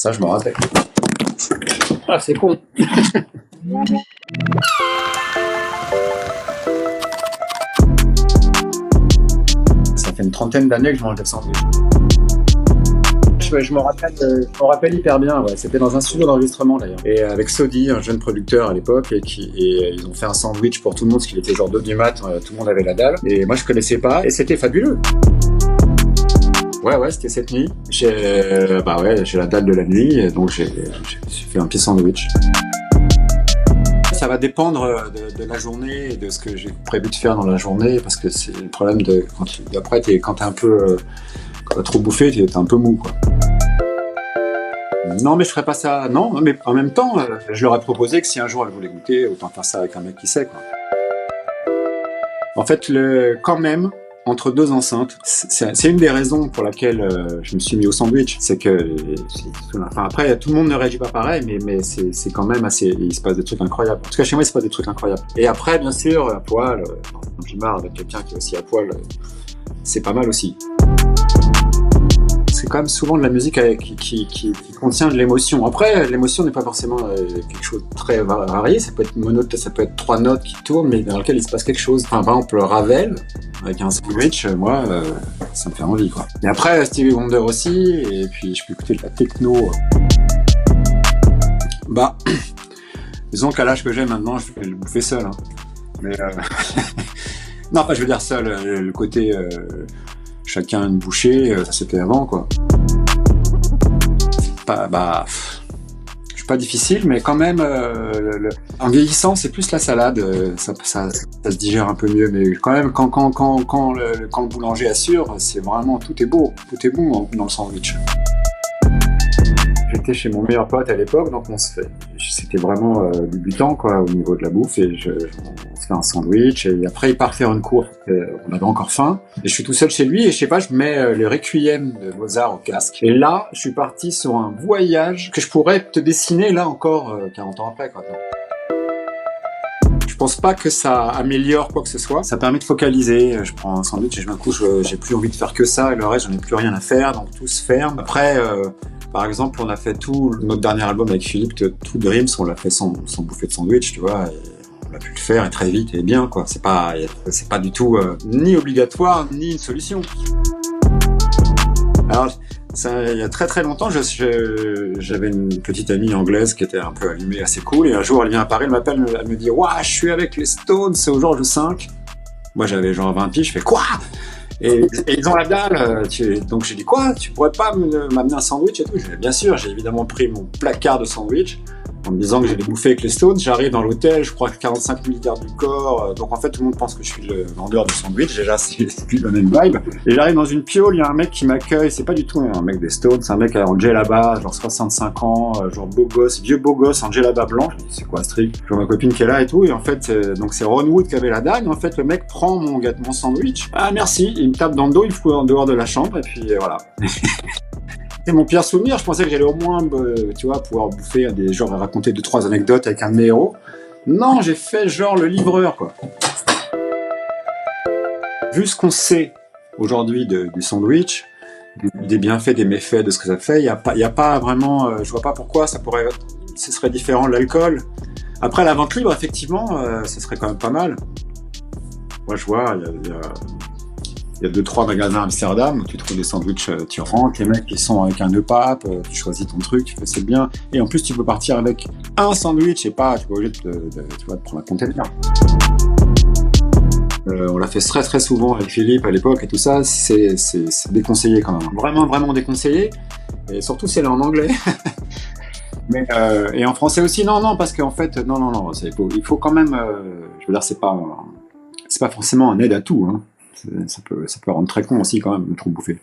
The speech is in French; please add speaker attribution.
Speaker 1: Ça, je me rappelle. Ah, c'est con. Ça fait une trentaine d'années que je mange des sandwichs. Je me rappelle hyper bien, ouais. C'était dans un studio d'enregistrement d'ailleurs. Et avec Sodi, un jeune producteur à l'époque, et ils ont fait un sandwich pour tout le monde, parce qu'il était genre 2 du mat, tout le monde avait la dalle. Et moi je connaissais pas, et c'était fabuleux. Ouais, c'était cette nuit. J'ai la dalle de la nuit, et donc j'ai fait un petit sandwich. Ça va dépendre de la journée et de ce que j'ai prévu de faire dans la journée, parce que c'est le problème de quand t'es un peu quand t'as trop bouffé, t'es un peu mou, quoi. Non, mais je ferais pas ça. Non, mais en même temps, je leur ai proposé que si un jour elle voulait goûter, autant faire ça avec un mec qui sait, quoi. En fait, quand même, entre 2 enceintes, c'est une des raisons pour laquelle je me suis mis au sandwich. C'est que, après, tout le monde ne réagit pas pareil, mais c'est quand même assez. Il se passe des trucs incroyables. En tout cas, chez moi, il se passe des trucs incroyables. Et après, bien sûr, à poil, un pimard avec quelqu'un qui est aussi à poil, c'est pas mal aussi. C'est quand même souvent de la musique qui contient de l'émotion. Après, l'émotion n'est pas forcément quelque chose de très varié. Ça peut être ça peut être 3 notes qui tournent, mais dans lesquelles il se passe quelque chose. Enfin, par exemple, Ravel, avec un sandwich, moi, ça me fait envie, quoi. Et après, Stevie Wonder aussi, et puis je peux écouter de la techno. Bah, disons qu'à l'âge que j'ai maintenant, je vais le bouffer seul, hein. Mais non, pas je veux dire seul, le côté chacun une bouchée, ça c'était avant, quoi. Je suis pas difficile, mais quand même, en vieillissant, c'est plus la salade, ça se digère un peu mieux, mais quand même, quand le boulanger assure, c'est vraiment, tout est bon dans le sandwich. J'étais chez mon meilleur pote à l'époque, donc c'était vraiment débutant, quoi, au niveau de la bouffe, et on se fait un sandwich, et après il part faire une course, on avait encore faim, et je suis tout seul chez lui, et je sais pas, je mets le Requiem de Mozart au casque, et là, je suis parti sur un voyage que je pourrais te dessiner là encore 40 ans après, quoi. Je pense pas que ça améliore quoi que ce soit. Ça permet de focaliser. Je prends un sandwich et je me couche, j'ai plus envie de faire que ça, et le reste, j'en ai plus rien à faire, donc tout se ferme. Après, par exemple, on a fait notre dernier album avec Philippe, tout Dreams, on l'a fait sans bouffer de sandwich, tu vois, et on a pu le faire, et très vite, et bien, quoi. C'est pas du tout ni obligatoire, ni une solution. Alors, il y a très très longtemps, j'avais une petite amie anglaise qui était un peu allumée, assez cool, et un jour elle vient à Paris, elle m'appelle, elle me dit « Ouah, je suis avec les Stones, c'est au Georges V ». Moi j'avais genre 20 piges, je fais « Quoi ?» Et ils ont la dalle, donc j'ai dit « Quoi, tu pourrais pas m'amener un sandwich et tout ?» Bien sûr, j'ai évidemment pris mon placard de sandwich, en me disant que j'allais bouffer avec les Stones. J'arrive dans l'hôtel, je crois que 45 millilitres du corps, donc en fait tout le monde pense que je suis le vendeur du sandwich, déjà c'est plus la même vibe. Et j'arrive dans une piole, il y a un mec qui m'accueille, c'est pas du tout un mec des Stones, c'est un mec en djellaba, genre 65 ans, genre beau gosse, vieux beau gosse en djellaba blanc. Je me dis c'est quoi ce truc? Je vois ma copine qui est là et tout, et en fait donc c'est Ron Wood qui avait la dalle, et en fait le mec prend mon sandwich, ah merci, il me tape dans le dos, il me fout en dehors de la chambre, et puis voilà. C'est mon pire souvenir, je pensais que j'allais au moins, tu vois, pouvoir bouffer raconter 2-3 anecdotes avec un de mes héros. Non, j'ai fait genre le livreur, quoi. Vu ce qu'on sait aujourd'hui du sandwich, des bienfaits, des méfaits de ce que ça fait, il y a pas vraiment, je vois pas pourquoi ce serait différent de l'alcool. Après, la vente libre, effectivement, ça serait quand même pas mal. Moi, je vois, il y a 2-3 magasins à Amsterdam où tu trouves des sandwichs, tu rentres, les mecs qui sont avec un nœud pape, tu choisis ton truc, tu fais c'est bien. Et en plus, tu peux partir avec un sandwich et pas, tu es obligé de prendre un container. On l'a fait très très souvent avec Philippe à l'époque et tout ça, c'est déconseillé quand même. Vraiment, vraiment déconseillé. Et surtout si elle est en anglais. Mais, et en français aussi, non, parce qu'en fait, non, il faut quand même, je veux dire, c'est pas forcément un aide à tout, hein. Ça peut rendre très con aussi quand même, le trop bouffé.